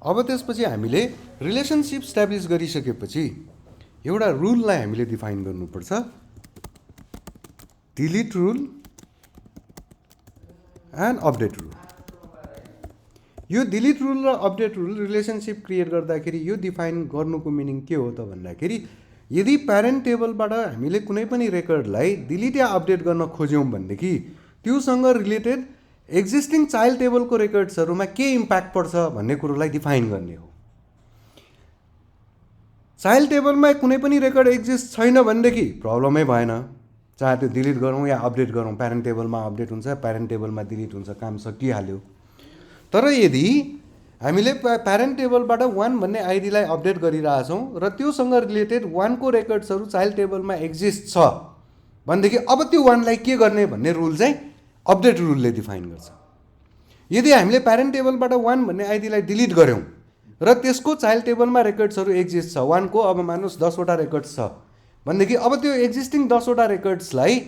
अब त्यसपछि हामीले रिलेसनसिप स्ट्याब्लिस गरिसकेपछि एउटा रुललाई हामीले डिफाइन गर्नुपर्छ, delete rule and update rule. यो डिलिट रुल र अपडेट रुल रिलेसनसिप क्रिएट गर्दाखेरि यो डिफाइन गर्नुको मिनिङ के हो त भन्दाखेरि यदि प्यारेन्ट टेबलबाट हामीले कुनै पनि रेकर्डलाई डिलिट या अपडेट गर्न खोज्यौँ भनेदेखि त्योसँग रिलेटेड एक्जिस्टिङ चाइल्ड टेबलको रेकर्ड्सहरूमा के इम्प्याक्ट पर्छ भन्ने कुरोलाई डिफाइन गर्ने हो। चाइल्ड टेबलमा कुनै पनि रेकर्ड एक्जिस्ट छैन भनेदेखि प्रब्लमै भएन, चाहे त्यो डिलिट गरौँ या अपडेट गरौँ। प्यारेन्ट टेबलमा अपडेट हुन्छ, प्यारेन्ट टेबलमा डिलिट हुन्छ, काम सकिहाल्यो। तर यदि हामीले प्यारेन्ट टेबलबाट 1 भन्ने आइडीलाई अपडेट गरिरहेछौँ र त्योसँग रिलेटेड 1 को रेकर्ड्सहरू चाइल्ड टेबलमा एक्जिस्ट छ भनेदेखि अब त्यो 1 लाई के गर्ने भन्ने रुल चाहिँ अपडेट रुलले डिफाइन गर्छ। यदि हामीले प्यारेन्ट टेबलबाट 1 भन्ने आइडीलाई डिलिट गऱ्यौँ र त्यसको चाइल्ड टेबलमा रेकर्ड्सहरू एक्जिस्ट छ, 1 को अब मानुस् 10 वटा रेकर्ड्स छ भनेदेखि अब त्यो एक्जिस्टिङ 10 वटा रेकर्ड्सलाई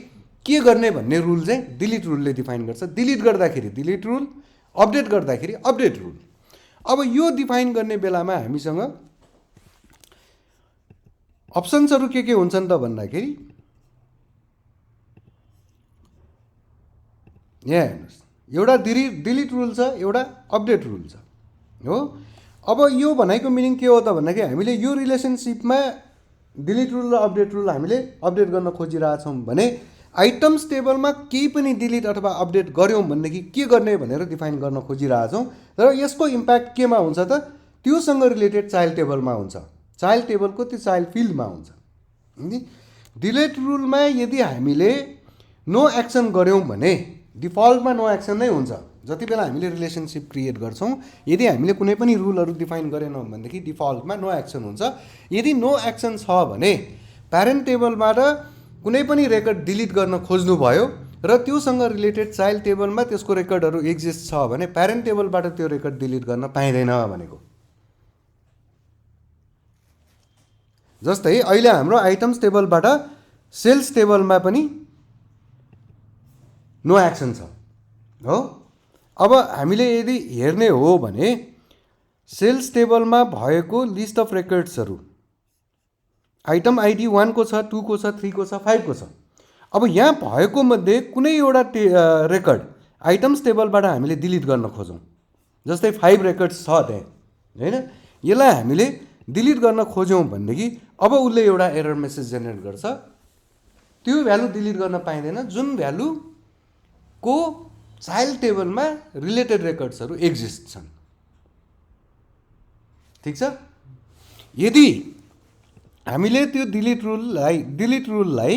के गर्ने भन्ने रुल चाहिँ डिलिट रुलले डिफाइन गर्छ। डिलिट गर्दाखेरि डिलिट रुल, अपडेट गर्दाखेरि अपडेट रुल। अब यो डिफाइन गर्ने बेलामा हामीसँग अप्सन्सहरू के हुन्छन् त भन्दाखेरि यहाँ हेर्नुहोस्, एउटा डिलिट रुल छ, एउटा अपडेट रुल छ हो। अब यो भनेको मिनिङ के हो त भन्दाखेरि हामीले यो रिलेसनसिपमा डिलिट रुल र अपडेट रुल हामीले अपडेट गर्न खोजिरहेछौँ भने आइटम्स टेबलमा केही पनि डिलिट अथवा अपडेट गऱ्यौँ भनेदेखि के गर्ने भनेर डिफाइन गर्न खोजिरहेछौँ र यसको इम्प्याक्ट केमा हुन्छ त त्योसँग रिलेटेड चाइल्ड टेबलमा हुन्छ, चाइल्ड टेबलको त्यो चाइल्ड फिल्डमा हुन्छ। डिलिट रुलमा यदि हामीले नो एक्सन गऱ्यौँ भने डिफल्टमा नो एक्सन नै हुन्छ। जति बेला हामीले रिलेसनसिप क्रिएट गर्छौँ यदि हामीले कुनै पनि रुलहरू डिफाइन गरेनौँ भनेदेखि डिफल्टमा नो एक्सन हुन्छ। यदि नो एक्सन छ भने प्यारेन्ट टेबलबाट कुनै पनि रेकर्ड डिलिट गर्न खोज्नुभयो र त्योसँग रिलेटेड चाइल्ड टेबलमा त्यसको रेकर्डहरू एक्जिस्ट छ भने प्यारेन्ट टेबलबाट त्यो रेकर्ड डिलिट गर्न पाइँदैन भनेको। जस्तै अहिले हाम्रो आइटम्स टेबलबाट सेल्स टेबलमा पनि नो एक्सन छ हो। अब हामीले यदि हेर्ने हो भने सेल्स टेबलमा भएको लिस्ट अफ रेकर्ड्सहरू आइटम आइडी 1 को छ, 2 को छ, 3 को छ, 5 को छ। अब यहाँ भएको मध्ये कुनै एउटा रेकर्ड आइटम्स टेबलबाट हामीले डिलिट गर्न खोजौँ, जस्तै 5 रेकर्ड्स छ त्यहाँ होइन, यसलाई हामीले डिलिट गर्न खोज्यौँ भनेदेखि अब उसले एउटा एरर मेसेज जेनेरेट गर्छ, त्यो भ्यालु डिलिट गर्न पाइँदैन जुन भ्यालुको चाइल्ड टेबलमा रिलेटेड रेकर्ड्सहरू एक्जिस्ट छन्। ठिक छ। यदि हामीले त्यो डिलिट रुललाई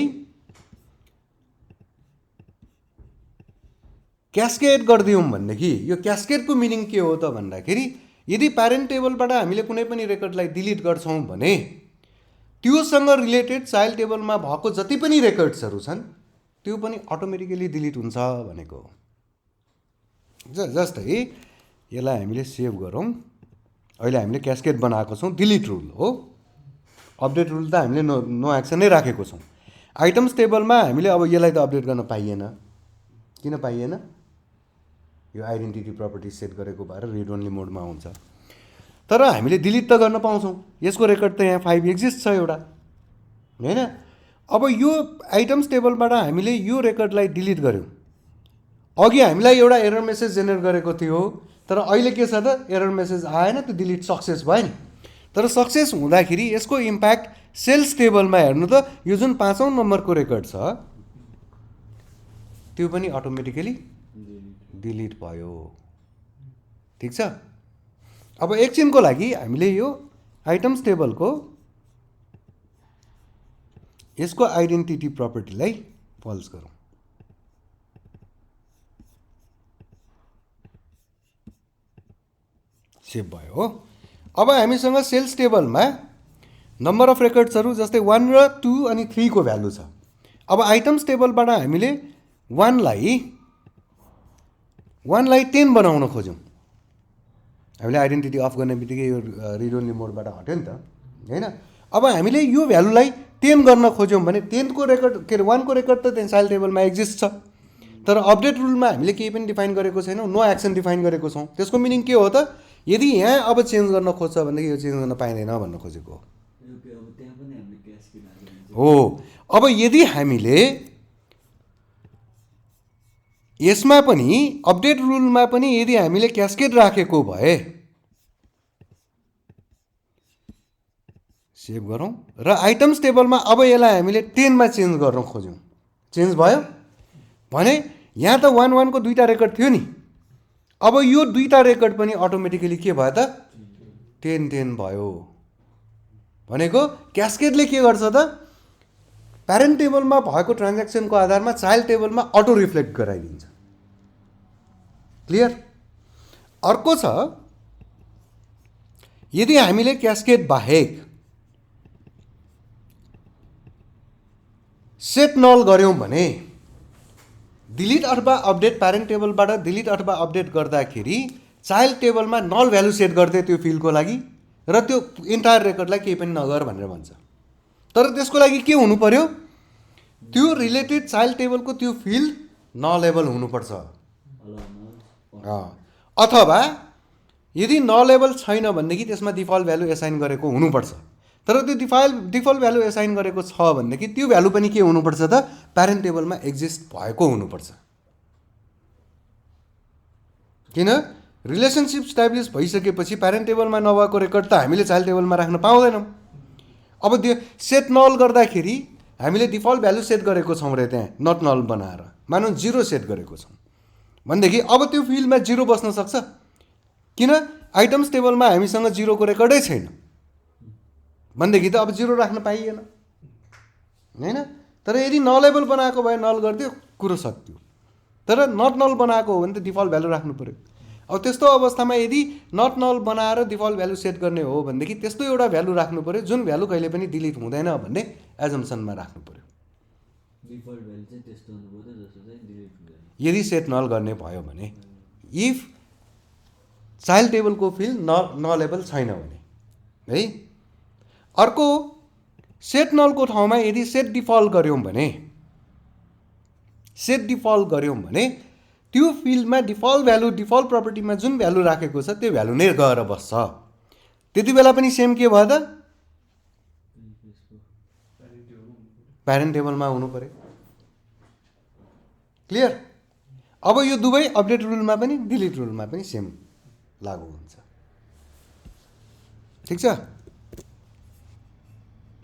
क्यास्केड गरिदियौँ भनेदेखि यो क्यास्केडको मिनिङ के हो त भन्दाखेरि यदि प्यारेन्ट टेबलबाट हामीले कुनै पनि रेकर्डलाई डिलिट गर्छौँ भने त्योसँग रिलेटेड चाइल्ड टेबलमा भएको जति पनि रेकर्ड्सहरू छन् त्यो पनि अटोमेटिकली डिलिट हुन्छ भनेको हो। जस्तै यसलाई हामीले सेभ गरौँ, अहिले हामीले क्यास्केड बनाएको छौँ, डिलिट रुल हो। अपडेट रुल त हामीले नो एक्सन नै राखेको छौँ। आइटम्स टेबलमा हामीले अब यसलाई त अपडेट गर्न पाइएन। किन पाइएन? यो आइडेन्टिटी प्रपर्टी सेट गरेको भएर रिड ओन्ली मोडमा हुन्छ। तर हामीले डिलिट त गर्न पाउँछौँ, यसको रेकर्ड त यहाँ 5 एक्जिस्ट छ एउटा होइन। अब यो आइटम्स टेबलबाट हामीले यो रेकर्डलाई डिलिट गऱ्यौँ, अघि हामीलाई एउटा एरर मेसेज जेनेरेट गरेको थियो तर अहिले के छ त एरर मेसेज आएन, त्यो डिलिट सक्सेस भयो नि। तर सक्सेस हुँदाखेरि यसको इम्प्याक्ट सेल्स टेबलमा हेर्नु त यो जुन 5औं नम्बरको रेकर्ड छ त्यो पनि अटोमेटिकली डिलिट भयो। ठिक छ। अब एकछिनको लागि हामीले यो आइटम्स टेबलको यसको आइडेन्टिटी प्रपर्टीलाई फल्स गरौँ। सेभ भयो हो। अब हामीसँग सेल्स टेबलमा नम्बर अफ रेकर्ड्सहरू जस्तै 1 र 2 अनि 3 को भ्यालु छ। अब आइटम्स टेबलबाट हामीले 1 लाई 10 बनाउन खोज्यौँ। हामीले आइडेन्टिटी अफ गर्ने बित्तिकै यो रिड ओन्ली मोडबाट हट्यो नि त होइन। अब हामीले यो भ्यालुलाई 10 गर्न खोज्यौँ भने 10 को रेकर्ड के अरे 1 को रेकर्ड त त्यहाँ चाइल्ड टेबलमा एक्जिस्ट छ, तर अपडेट रुलमा हामीले केही पनि डिफाइन गरेको छैनौँ, नो एक्सन डिफाइन गरेको छौँ। त्यसको मिनिङ के हो त यदि यहाँ अब चेन्ज गर्न खोज्छ भनेदेखि यो चेन्ज गर्न पाइँदैन भन्न खोजेको हो। अब यदि हामीले यसमा पनि अपडेट रुलमा पनि यदि हामीले क्यास्केड राखेको भए, सेभ गरौँ र आइटम्स टेबलमा अब यसलाई हामीले 10 मा चेन्ज गर्न खोज्यौँ, चेन्ज भयो भने यहाँ त 1 1 को दुईवटा रेकर्ड थियो नि, अब यो दुईवटा रेकर्ड पनि अटोमेटिकली के भयो त 10 10 भयो। भनेको क्यास्केडले के गर्छ त प्यारेन्ट टेबलमा भएको ट्रान्ज्याक्सनको आधारमा चाइल्ड टेबलमा अटो रिफ्लेक्ट गराइदिन्छ। क्लियर? अर्को छ, यदि हामीले क्यास्केड बाहेक सेट नल गऱ्यौँ भने डिलिट अथवा अपडेट प्यारेन्ट टेबलबाट डिलिट अथवा अपडेट गर्दाखेरि चाइल्ड टेबलमा नल भ्यालु सेट गर्दै त्यो फिल्डको लागि र त्यो इन्टायर रेकर्डलाई केही पनि नगर भनेर भन्छ। तर त्यसको लागि के हुनु पर्यो, त्यो रिलेटेड चाइल्ड टेबलको त्यो फिल्ड नलेबल हुनुपर्छ। अथवा यदि नलेबल छैन भनेदेखि त्यसमा डिफल्ट भ्यालु एसाइन गरेको हुनुपर्छ। तर त्यो डिफल्ट भ्यालु एसाइन गरेको छ भनेदेखि त्यो भ्यालु पनि के हुनुपर्छ त प्यारेन्ट टेबलमा एक्जिस्ट भएको हुनुपर्छ। किन रिलेसनसिप स्ट्याब्लिस भइसकेपछि प्यारेन्ट टेबलमा नभएको रेकर्ड त हामीले चाइल्ड टेबलमा राख्न पाउँदैनौँ। अब त्यो सेट नल गर्दाखेरि हामीले डिफल्ट भ्यालु सेट गरेको छौँ रे, त्यहाँ नट नल बनाएर मानौँ 0 सेट गरेको छौँ भनेदेखि अब त्यो फिल्डमा 0 बस्न सक्छ, किन आइटम्स टेबलमा हामीसँग 0 को रेकर्डै छैन भनेदेखि त अब 0 राख्न पाइएन हैन। तर यदि नलेबल बनाएको भए नल गरिदियो कुरो सक्थ्यो, तर नट नल बनाएको हो भने त डिफल्ट भ्यालु राख्नु पर्यो। अब त्यस्तो अवस्थामा यदि नट नल बनाएर डिफल्ट भ्यालु सेट गर्ने हो भनेदेखि त्यस्तो एउटा भ्यालु राख्नु पर्यो जुन भ्यालु कहिले पनि डिलिट हुँदैन भन्ने एजम्सनमा राख्नु पर्यो। यदि सेट नल गर्ने भयो भने, इफ चाइल्ड टेबलको फिल्ड नलेबल छैन भने है। अर्को सेट नलको ठाउँमा यदि सेट डिफल्ट गऱ्यौँ भने त्यो फिल्डमा डिफल्ट भ्यालु डिफल्ट प्रपर्टीमा जुन भ्यालु राखेको छ त्यो भ्यालु नै गएर बस्छ। त्यति बेला पनि सेम के भयो त प्यारेन्ट टेबलमा हुनु पर्यो। क्लियर? अब यो दुवै अपडेट रुलमा पनि डिलिट रुलमा पनि सेम लागु हुन्छ। ठिक छ?